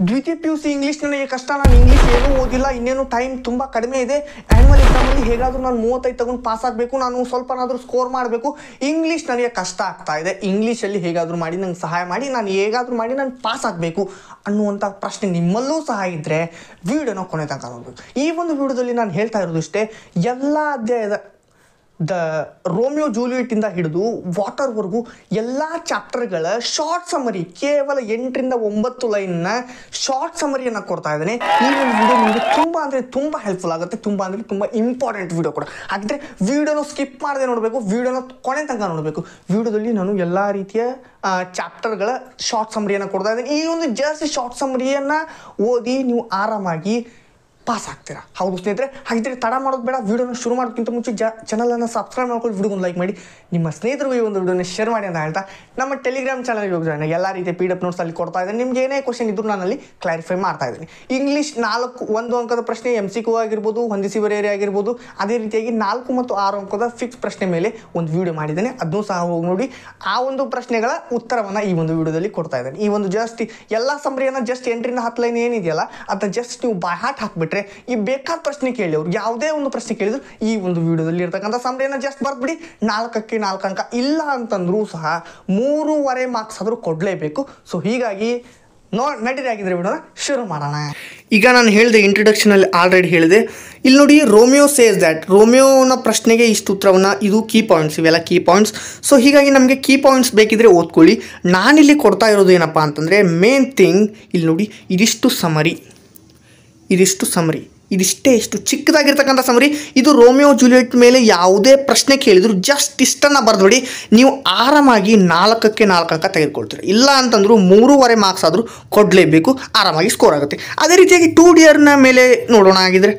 ದ್ವಿತೀಯ PUC English ನನಗೆ ಕಷ್ಟ. ನಾನು ಇಂಗ್ಲೀಷ್ ಏನೂ ಓದಿಲ್ಲ, ಇನ್ನೇನು ಟೈಮ್ ತುಂಬ ಕಡಿಮೆ ಇದೆ. ಆ್ಯನ್ಯುವಲ್ ಎಕ್ಸಾಮಲ್ಲಿ ಹೇಗಾದರೂ ನಾನು 35 ತಗೊಂಡು ಪಾಸ್ ಆಗಬೇಕು, ನಾನು ಸ್ವಲ್ಪನಾದರೂ ಸ್ಕೋರ್ ಮಾಡಬೇಕು. ಇಂಗ್ಲೀಷ್ ನನಗೆ ಕಷ್ಟ ಆಗ್ತಾ ಇದೆ, ಇಂಗ್ಲೀಷಲ್ಲಿ ಹೇಗಾದರೂ ಮಾಡಿ ನಂಗೆ ಸಹಾಯ ಮಾಡಿ, ನಾನು ಹೇಗಾದರೂ ಮಾಡಿ ನಾನು ಪಾಸ್ ಆಗಬೇಕು ಅನ್ನುವಂಥ ಪ್ರಶ್ನೆ ನಿಮ್ಮಲ್ಲೂ ಸಹ ಇದ್ದರೆ ವಿಡಿಯೋನ ಕೊನೆ ತನಕ ನೋಡಬೇಕು. ಈ ಒಂದು ವಿಡಿಯೋದಲ್ಲಿ ನಾನು ಹೇಳ್ತಾ ಇರೋದು ಇಷ್ಟೇ, ಎಲ್ಲ ಅಧ್ಯಾಯದ ರೋಮಿಯೋ ಜೂಲಿಯೆಟ್ ಹಿಡಿದು ವಾಟರ್ವರೆಗೂ ಎಲ್ಲ ಚಾಪ್ಟರ್ಗಳ ಶಾರ್ಟ್ ಸಮರಿ, ಕೇವಲ 8ರಿಂದ 9 ಲೈನ್ನ ಶಾರ್ಟ್ ಸಮರಿಯನ್ನು ಕೊಡ್ತಾ ಇದ್ದೇನೆ. ಈ ಒಂದು ವಿಡಿಯೋ ನಿಮಗೆ ತುಂಬ ಅಂದರೆ ತುಂಬ ಹೆಲ್ಪ್ಫುಲ್ ಆಗುತ್ತೆ, ತುಂಬ ಅಂದರೆ ತುಂಬ ಇಂಪಾರ್ಟೆಂಟ್ ವಿಡಿಯೋ ಕೂಡ. ಹಾಗಿದ್ರೆ ವಿಡಿಯೋನ ಸ್ಕಿಪ್ ಮಾಡದೆ ನೋಡಬೇಕು, ವಿಡಿಯೋನ ಕೊನೆ ತನಕ ನೋಡಬೇಕು. ವಿಡಿಯೋದಲ್ಲಿ ನಾನು ಎಲ್ಲ ರೀತಿಯ ಚಾಪ್ಟರ್ಗಳ ಶಾರ್ಟ್ ಸಮರಿಯನ್ನು ಕೊಡ್ತಾ ಇದ್ದೇನೆ. ಈ ಒಂದು ಜಸ್ಟ್ ಶಾರ್ಟ್ ಸಮರಿಯನ್ನು ಓದಿ ನೀವು ಆರಾಮಾಗಿ ಪಾಸ್ ಆಗ್ತೀರಾ. ಹೌದು ಸ್ನೇಹಿತರೆ, ಹಾಗಿದ್ರೆ ತಡ ಮಾಡೋದು ಬೇಡ, ವಿಡಿಯೋನ ಶುರು ಮಾಡೋದಕ್ಕಿಂತ ಮುಂಚೆ ಚಾನಲನ್ನು ಸಬ್ಸ್ಕ್ರೈಬ್ ಮಾಡ್ಕೊಂಡು ವಿಡಿಯೋಗೊಂದು ಲೈಕ್ ಮಾಡಿ, ನಿಮ್ಮ ಸ್ನೇಹಿತರು ಈ ಒಂದು ವಿಡಿಯೋನ ಶೇರ್ ಮಾಡಿ ಅಂತ ಹೇಳ್ತಾ ನಮ್ಮ ಟೆಲಿಗ್ರಾಮ್ ಚಾನಲ್ಗೆ ಹೋಗಿ ಜಾಯ್ನ್ ಆಗಿ. ಎಲ್ಲ ರೀತಿಯ PDF ನೋಟ್ಸ್ ಅಲ್ಲಿ ಕೊಡ್ತಾ ಇದ್ದೇನೆ. ನಿಮ್ಗೆ ಏನೇ ಕ್ವಶನ್ ಇದ್ರೂ ನಾನಲ್ಲಿ ಕ್ಲಾರಿಫೈ ಮಾಡ್ತಾ ಇದ್ದೀನಿ. ಇಂಗ್ಲೀಷ್ 1 ಅಂಕದ ಪ್ರಶ್ನೆ MCQ ಆಗಿರ್ಬೋದು, ಹೊಂದಿಸಿ ಬರೆಯಿರಿ ಆಗಿರ್ಬೋದು, ಅದೇ ರೀತಿಯಾಗಿ 4 ಮತ್ತು 6 ಅಂಕದ ಫಿಕ್ಸ್ ಪ್ರಶ್ನೆ ಮೇಲೆ ಒಂದು ವಿಡಿಯೋ ಮಾಡಿದ್ದೇನೆ, ಅದನ್ನೂ ಸಹ ಹೋಗಿ ನೋಡಿ. ಆ ಒಂದು ಪ್ರಶ್ನೆಗಳ ಉತ್ತರವನ್ನು ಈ ಒಂದು ವಿಡಿಯೋದಲ್ಲಿ ಕೊಡ್ತಾ ಇದ್ದೇನೆ. ಈ ಒಂದು ಜಸ್ಟ್ ಎಲ್ಲ ಸಮರಿಯನ್ನು ಜಸ್ಟ್ 8ರಿಂದ 10 ಲೈನ್ ಏನಿದೆಯಲ್ಲ ಅದನ್ನ ಜಸ್ಟ್ ನೀವು ಬೈ ಹಾರ್ಟ್ ಹಾಕ್ಬಿಟ್ರೆ ಈ ಬೇಕಾದ ಪ್ರಶ್ನೆ ಕೇಳಿ, ಅವ್ರು ಯಾವುದೇ ಒಂದು ಪ್ರಶ್ನೆ ಕೇಳಿದ್ರು ಈ ಒಂದು ವಿಡಿಯೋದಲ್ಲಿ ಇರ್ತಕ್ಕಂಥ ಸಮರಿಯನ್ನು ಜಸ್ಟ್ ಬರ್ಬಿಡಿ. 4ಕ್ಕೆ 4 ಅಂಕ, ಇಲ್ಲ ಅಂತಂದ್ರೂ ಸಹ 3.5 ಮಾರ್ಕ್ಸ್ ಆದರೂ ಕೊಡಲೇಬೇಕು. ಸೊ ಹೀಗಾಗಿ ನಡೀರಿ, ಆಗಿದ್ರೆ ವಿಡಿಯೋನ ಶುರು ಮಾಡೋಣ. ಈಗ ನಾನು ಹೇಳಿದೆ ಇಂಟ್ರೊಡಕ್ಷನಲ್ಲಿ, ಆಲ್ರೆಡಿ ಹೇಳಿದೆ. ಇಲ್ಲಿ ನೋಡಿ, ರೋಮಿಯೋ ಸೇಸ್ ದ್ಯಾಟ್, ರೋಮಿಯೋನ ಪ್ರಶ್ನೆಗೆ ಇಷ್ಟು ಉತ್ತರವನ್ನು, ಇದು ಕೀ ಪಾಯಿಂಟ್ಸ್, ಇವೆಲ್ಲ ಕೀ ಪಾಯಿಂಟ್ಸ್. ಸೊ ಹೀಗಾಗಿ ನಮಗೆ ಕೀ ಪಾಯಿಂಟ್ಸ್ ಬೇಕಿದ್ರೆ ಓದ್ಕೊಳ್ಳಿ. ನಾನಿಲ್ಲಿ ಕೊಡ್ತಾ ಇರೋದು ಏನಪ್ಪ ಅಂತಂದರೆ, ಮೇನ್ ಥಿಂಗ್ ಇಲ್ಲಿ ನೋಡಿ, ಇದಿಷ್ಟು ಸಮರಿ, ಇದಿಷ್ಟೇ, ಇಷ್ಟು ಚಿಕ್ಕದಾಗಿರ್ತಕ್ಕಂಥ ಸಮರಿ. ಇದು ರೋಮಿಯೋ ಜೂಲಿಯೆಟ್ ಮೇಲೆ ಯಾವುದೇ ಪ್ರಶ್ನೆ ಕೇಳಿದ್ರು ಜಸ್ಟ್ ಇಷ್ಟನ್ನು ಬರೆದ್ಬಿಡಿ, ನೀವು ಆರಾಮಾಗಿ 4ಕ್ಕೆ 4 ಅಂಕ ತೆಗೆದುಕೊಳ್ತೀರಿ. ಇಲ್ಲ ಅಂತಂದ್ರು 3.5 ಮಾರ್ಕ್ಸ್ ಆದರೂ ಕೊಡಲೇಬೇಕು, ಆರಾಮಾಗಿ ಸ್ಕೋರ್ ಆಗುತ್ತೆ. ಅದೇ ರೀತಿಯಾಗಿ 2Dನ ಮೇಲೆ ನೋಡೋಣ. ಆಗಿದ್ರೆ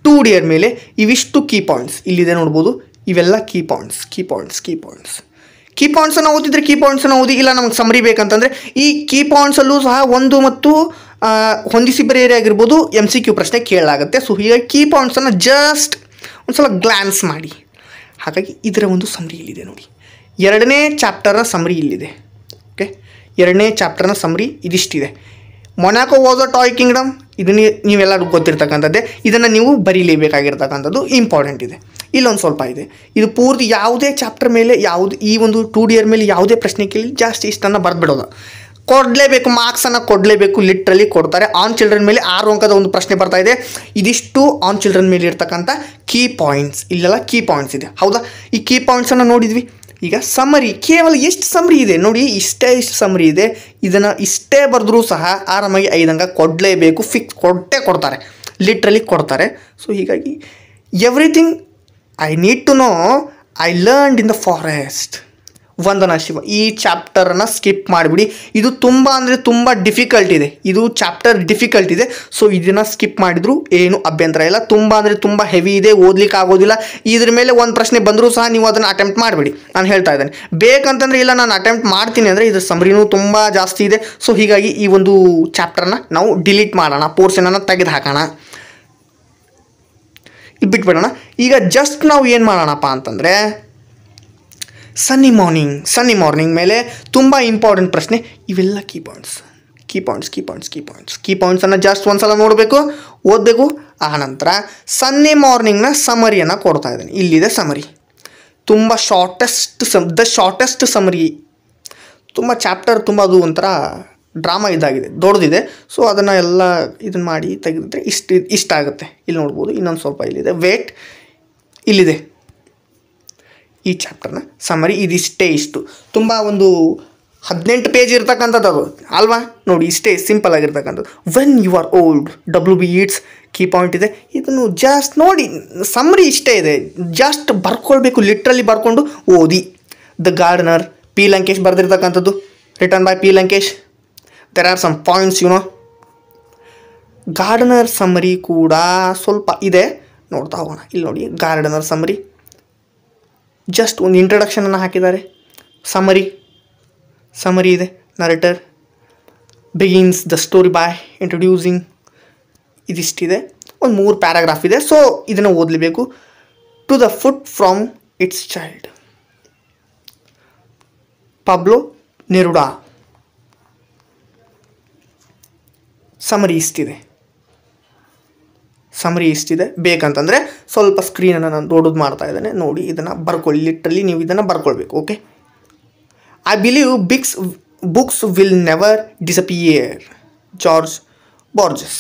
2D ಮೇಲೆ ಇವಿಷ್ಟು ಕೀ ಪಾಯಿಂಟ್ಸ್ ಇಲ್ಲಿದೆ ನೋಡ್ಬೋದು. ಇವೆಲ್ಲ ಕೀ ಪಾಯಿಂಟ್ಸನ್ನು ಓದಿದ್ರೆ ಕೀ ಪಾಯಿಂಟ್ಸನ್ನು ಓದಿ. ಇಲ್ಲ ನಮಗೆ ಸಮರಿ ಬೇಕಂತಂದರೆ ಈ ಕೀ ಪಾಯಿಂಟ್ಸಲ್ಲೂ ಸಹ 1 ಮತ್ತು ಹೊಂದಿಸಿ ಬರೆಯಿರಿ ಆಗಿರ್ಬೋದು MCQ ಪ್ರಶ್ನೆ ಕೇಳಲಾಗುತ್ತೆ. ಸೊ ಹೀಗಾಗಿ ಕೀ ಪಾಯಿಂಟ್ಸನ್ನು ಜಸ್ಟ್ ಒಂದು ಸಲ ಗ್ಲಾನ್ಸ್ ಮಾಡಿ. ಹಾಗಾಗಿ ಇದರ ಒಂದು ಸಮರಿ ಇಲ್ಲಿದೆ ನೋಡಿ. 2ನೇ ಚಾಪ್ಟರ್ನ ಸಮರಿ ಇಲ್ಲಿದೆ. ಓಕೆ, 2ನೇ ಚಾಪ್ಟರ್ನ ಸಮರಿ ಇದಿಷ್ಟಿದೆ. Monaco was a toy kingdom, ಇದನ್ನು ನೀವೆಲ್ಲರೂ ಗೊತ್ತಿರ್ತಕ್ಕಂಥದ್ದೇ. ಇದನ್ನು ನೀವು ಬರೀಲೇಬೇಕಾಗಿರ್ತಕ್ಕಂಥದ್ದು, ಇಂಪಾರ್ಟೆಂಟ್ ಇದೆ. ಇಲ್ಲೊಂದು ಸ್ವಲ್ಪ ಇದೆ, ಇದು ಪೂರ್ತಿ ಯಾವುದೇ ಚಾಪ್ಟರ್ ಮೇಲೆ ಈ ಒಂದು 2D ಮೇಲೆ ಯಾವುದೇ ಪ್ರಶ್ನೆ ಕೇಳಿ ಜಾಸ್ತಿ ಇಷ್ಟನ್ನು ಬರೆದ್ಬಿಡೋದು, ಕೊಡಲೇಬೇಕು, ಮಾರ್ಕ್ಸನ್ನು ಕೊಡಲೇಬೇಕು, ಲಿಟ್ರಲಿ ಕೊಡ್ತಾರೆ. ಆನ್ ಚಿಲ್ಡ್ರನ್ ಮೇಲೆ 6 ಅಂಕದ ಒಂದು ಪ್ರಶ್ನೆ ಬರ್ತಾ ಇದೆ. ಇದಿಷ್ಟು ಆನ್ ಚಿಲ್ಡ್ರನ್ ಮೇಲೆ ಇರ್ತಕ್ಕಂಥ ಕೀ ಪಾಯಿಂಟ್ಸ್, ಇಲ್ಲೆಲ್ಲ ಕೀ ಪಾಯಿಂಟ್ಸ್ ಇದೆ. ಹೌದಾ, ಈ ಕೀ ಪಾಯಿಂಟ್ಸನ್ನು ನೋಡಿದ್ವಿ. ಈಗ ಸಮರಿ, ಕೇವಲ ಎಷ್ಟು ಸಮರಿ ಇದೆ ನೋಡಿ, ಇಷ್ಟು ಸಮರಿ ಇದೆ. ಇದನ್ನು ಇಷ್ಟೇ ಬರೆದ್ರೂ ಸಹ ಆರಾಮಾಗಿ 5 ಅಂಕ ಕೊಡಲೇಬೇಕು, ಫಿಕ್ಸ್ ಕೊಡ್ತಾರೆ, ಲಿಟ್ರಲಿ ಕೊಡ್ತಾರೆ. ಸೊ ಹೀಗಾಗಿ everything I need to know I learned in the forest. Vandana Shiva, ಈ ಚಾಪ್ಟರನ್ನು ಸ್ಕಿಪ್ ಮಾಡಿಬಿಡಿ. ಇದು ತುಂಬ ಅಂದರೆ ತುಂಬ ಡಿಫಿಕಲ್ಟ್ ಇದೆ, ಇದು ಚಾಪ್ಟರ್ ಡಿಫಿಕಲ್ಟ್ ಇದೆ. ಸೊ ಇದನ್ನು ಸ್ಕಿಪ್ ಮಾಡಿದ್ರು ಏನು ಅಭ್ಯಂತರ ಇಲ್ಲ. ತುಂಬ ಅಂದರೆ ತುಂಬ ಹೆವಿ ಇದೆ, ಓದ್ಲಿಕ್ಕೆ ಆಗೋದಿಲ್ಲ. ಇದ್ರ ಮೇಲೆ ಒಂದು ಪ್ರಶ್ನೆ ಬಂದರೂ ಸಹ ನೀವು ಅದನ್ನು ಅಟೆಂಪ್ಟ್ ಮಾಡಿಬಿಡಿ. ನಾನು ಹೇಳ್ತಾ ಇದ್ದೇನೆ, ಬೇಕಂತಂದರೆ ಇಲ್ಲ ನಾನು ಅಟೆಂಪ್ಟ್ ಮಾಡ್ತೀನಿ ಅಂದರೆ ಇದ್ರ ಸಮರಿನೂ ತುಂಬ ಜಾಸ್ತಿ ಇದೆ. ಸೊ ಹೀಗಾಗಿ ಈ ಒಂದು ಚಾಪ್ಟರ್ನ ನಾವು ಡಿಲೀಟ್ ಮಾಡೋಣ, ಪೋರ್ಷನನ್ನು ತೆಗೆದು ಹಾಕೋಣ, ಬಿಟ್ಬಿಡೋಣ. ಈಗ ಜಸ್ಟ್ ನಾವು ಏನು ಮಾಡೋಣಪ್ಪ ಅಂತಂದರೆ, ಸನ್ನಿ ಮಾರ್ನಿಂಗ್ ಮೇಲೆ ತುಂಬ ಇಂಪಾರ್ಟೆಂಟ್ ಪ್ರಶ್ನೆ. ಇವೆಲ್ಲ ಕೀ ಪಾಯಿಂಟ್ಸನ್ನು ಜಸ್ಟ್ ಒಂದು ಸಲ ನೋಡಬೇಕು, ಓದಬೇಕು. ಆನಂತರ ಸನ್ನಿ ಮಾರ್ನಿಂಗ್ನ ಸಮರಿಯನ್ನು ಕೊಡ್ತಾ ಇದ್ದೀನಿ. ಇಲ್ಲಿದೆ ಸಮರಿ, ತುಂಬ ಶಾರ್ಟೆಸ್ಟ್ ಸಮರಿ. ತುಂಬ ಚಾಪ್ಟರ್ ತುಂಬ ಅದು ಒಂಥರ ಡ್ರಾಮಾ ಇದಾಗಿದೆ, ದೊಡ್ಡದಿದೆ. ಸೊ ಅದನ್ನು ಎಲ್ಲ ಇದನ್ನು ಮಾಡಿ ತೆಗೆದಿದ್ರೆ ಇಷ್ಟ ಆಗುತ್ತೆ. ಇಲ್ಲಿ ನೋಡ್ಬೋದು, ಇನ್ನೊಂದು ಸ್ವಲ್ಪ ಇಲ್ಲಿದೆ, ವೇಟ್ ಇಲ್ಲಿದೆ. ಈ ಚಾಪ್ಟರ್ನ ಸಮರಿ ಇಷ್ಟು ತುಂಬ ಒಂದು 18 ಪೇಜ್ ಇರ್ತಕ್ಕಂಥದ್ದು ಅದು ಅಲ್ವಾ. ನೋಡಿ, ಇಷ್ಟೇ ಸಿಂಪಲ್ ಆಗಿರ್ತಕ್ಕಂಥದ್ದು. When you are old, WB it's key point ಇದೆ. ಇದನ್ನು ಜಸ್ಟ್ ನೋಡಿ, ಸಮರಿ ಇಷ್ಟೇ ಇದೆ, ಜಸ್ಟ್ ಬರ್ಕೊಳ್ಬೇಕು, ಲಿಟ್ರಲಿ ಬರ್ಕೊಂಡು ಓದಿ. The gardener, P. ಲಂಕೇಶ್ ಬರೆದಿರ್ತಕ್ಕಂಥದ್ದು, return by P. Lankesh. There are some points gardener summary ಕೂಡ ಸ್ವಲ್ಪ ಇದೆ, ನೋಡ್ತಾ ಹೋಗೋಣ. ಇಲ್ಲಿ ನೋಡಿ, ಗಾರ್ಡನರ್ ಸಮರಿ ಜಸ್ಟ್ ಒಂದು ಇಂಟ್ರಡಕ್ಷನನ್ನು ಹಾಕಿದ್ದಾರೆ. ಸಮರಿ ಇದೆ. Narrator begins the story by introducing, ಇದಿಷ್ಟಿದೆ. ಒಂದು 3 ಪ್ಯಾರಾಗ್ರಾಫ್ ಇದೆ. ಸೊ ಇದನ್ನು ಓದಲೇಬೇಕು. To the foot from its child, Pablo Neruda. Summary ಇಷ್ಟಿದೆ ಬೇಕಂತಂದರೆ ಸ್ವಲ್ಪ ಸ್ಕ್ರೀನನ್ನು ನಾನು ದೊಡ್ಡದು ಮಾಡ್ತಾ ಇದ್ದೇನೆ ನೋಡಿ, ಇದನ್ನು ಬರ್ಕೊಳ್ಳಿ. ಲಿಟ್ರಲಿ ನೀವು ಇದನ್ನು ಬರ್ಕೊಳ್ಬೇಕು. Okay, I believe books will never disappear, George Borges.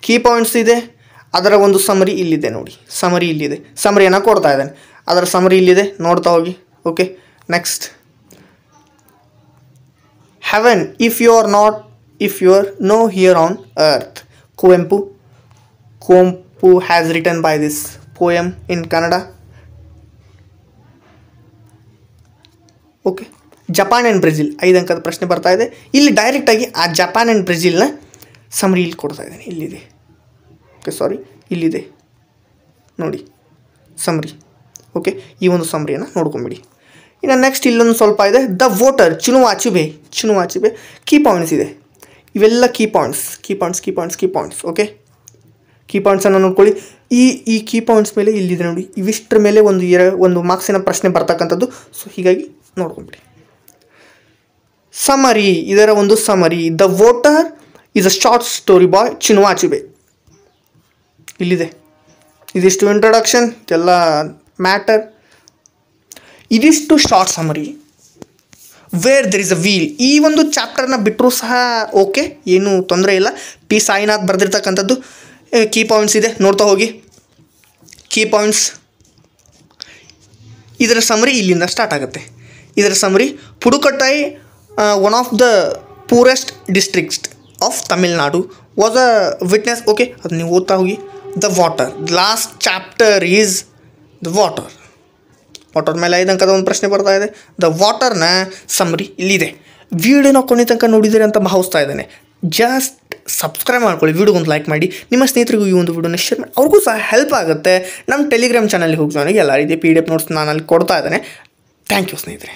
Key points ಇದೆ, ಅದರ ಒಂದು ಸಮರಿ ಇಲ್ಲಿದೆ ನೋಡಿ. ಸಮರಿಯನ್ನು ಕೊಡ್ತಾ ಇದ್ದೇನೆ, ಅದರ ಸಮರಿ ಇಲ್ಲಿದೆ, ನೋಡ್ತಾ ಹೋಗಿ. Okay, next, heaven if you are no here on earth. Kuvempu has written by this poem in Kannada. Okay, Japan and Brazil 5 ಅಂಕದ ಪ್ರಶ್ನೆ ಬರ್ತಾ ಇದೆ. ಇಲ್ಲಿ ಡೈರೆಕ್ಟಾಗಿ ಆ ಜಪಾನ್ ಆ್ಯಂಡ್ ಬ್ರೆಜಿಲ್ನ ಸಮರಿ ಇಲ್ಲಿ ಕೊಡ್ತಾ ಇದ್ದೇನೆ. ಇಲ್ಲಿದೆ. ಓಕೆ, ಸಾರಿ, ಇಲ್ಲಿದೆ ನೋಡಿ ಸಮರಿ. ಓಕೆ, ಈ ಒಂದು ಸಮರಿಯನ್ನು ನೋಡ್ಕೊಂಬಿಡಿ. ಇನ್ನು ನೆಕ್ಸ್ಟ್ ಇಲ್ಲೊಂದು ಸ್ವಲ್ಪ ಇದೆ. The voter Chinua Achebe. Key points ಇದೆ. ಇವೆಲ್ಲ ಕೀ ಪಾಯಿಂಟ್ಸ್. ಓಕೆ, ಕೀ ಪಾಯಿಂಟ್ಸನ್ನು ನೋಡ್ಕೊಳ್ಳಿ. ಈ ಕೀ ಪಾಯಿಂಟ್ಸ್ ಮೇಲೆ ಇಲ್ಲಿದೆ ನೋಡಿ. ಇವಿಷ್ಟರ ಮೇಲೆ ಒಂದು ಮಾರ್ಕ್ಸಿನ ಪ್ರಶ್ನೆ ಬರ್ತಕ್ಕಂಥದ್ದು. ಸೊ ಹೀಗಾಗಿ ನೋಡ್ಕೊಂಬಿಡಿ. ಸಮರಿ, ಇದರ ಒಂದು summary. The voter is a short story by Chinua Achebe. ಇಲ್ಲಿದೆ. ಇದಿಷ್ಟು ಇಂಟ್ರೊಡಕ್ಷನ್, ಎಲ್ಲ ಮ್ಯಾಟರ್. ಇದಿಷ್ಟು short summary. Where there is a wheel, ಈ ಒಂದು ಚಾಪ್ಟರ್ನ ಬಿಟ್ಟರೂ ಸಹ ಓಕೆ, ಏನೂ ತೊಂದರೆ ಇಲ್ಲ. ಪಿ ಸಾಯಿನಾಥ್ ಬರೆದಿರ್ತಕ್ಕಂಥದ್ದು. ಕೀ ಪಾಯಿಂಟ್ಸ್ ಇದೆ, ನೋಡ್ತಾ ಹೋಗಿ. ಕೀ ಪಾಯಿಂಟ್ಸ್, ಇದರ ಸಮರಿ ಇಲ್ಲಿಂದ ಸ್ಟಾರ್ಟ್ ಆಗುತ್ತೆ. ಇದರ summary, Pudukkottai one of the poorest districts of Tamil Nadu was a witness. Okay, ಅದು ನೀವು ಓದ್ತಾ ಹೋಗಿ. The water, last chapter is the water ಮೇಲೆ 5 ಅಂಕದ ಒಂದು ಪ್ರಶ್ನೆ ಬರ್ತಾ ಇದೆ. ದ ವಾಟರ್ನ ಸಮರಿ ಇಲ್ಲಿದೆ. ವಿಡಿಯೋನ ಕೊನೆ ತನಕ ನೋಡಿದರೆ ಅಂತ ಭಾವಿಸ್ತಾ ಇದ್ದೇನೆ. ಜಸ್ಟ್ ಸಬ್ಸ್ಕ್ರೈಬ್ ಮಾಡ್ಕೊಳ್ಳಿ, ವಿಡಿಯೋಗೊಂದು ಲೈಕ್ ಮಾಡಿ, ನಿಮ್ಮ ಸ್ನೇಹಿತರಿಗೂ ಈ ಒಂದು ವಿಡಿಯೋನ ಶೇರ್ ಮಾಡಿ, ಅವ್ರಿಗೂ ಸಹ ಹೆಲ್ಪ್ ಆಗುತ್ತೆ. ನಮ್ಮ ಟೆಲಿಗ್ರಾಮ್ ಚಾನಲ್ಗೆ ಹೋಗಿ ನನಗೆ ಎಲ್ಲ ರೀತಿಯ PDF ನೋಟ್ಸ್ ನಾನು ಅಲ್ಲಿ ಕೊಡ್ತಾ ಇದ್ದೇನೆ. ಥ್ಯಾಂಕ್ ಯು ಸ್ನೇಹಿತರೆ.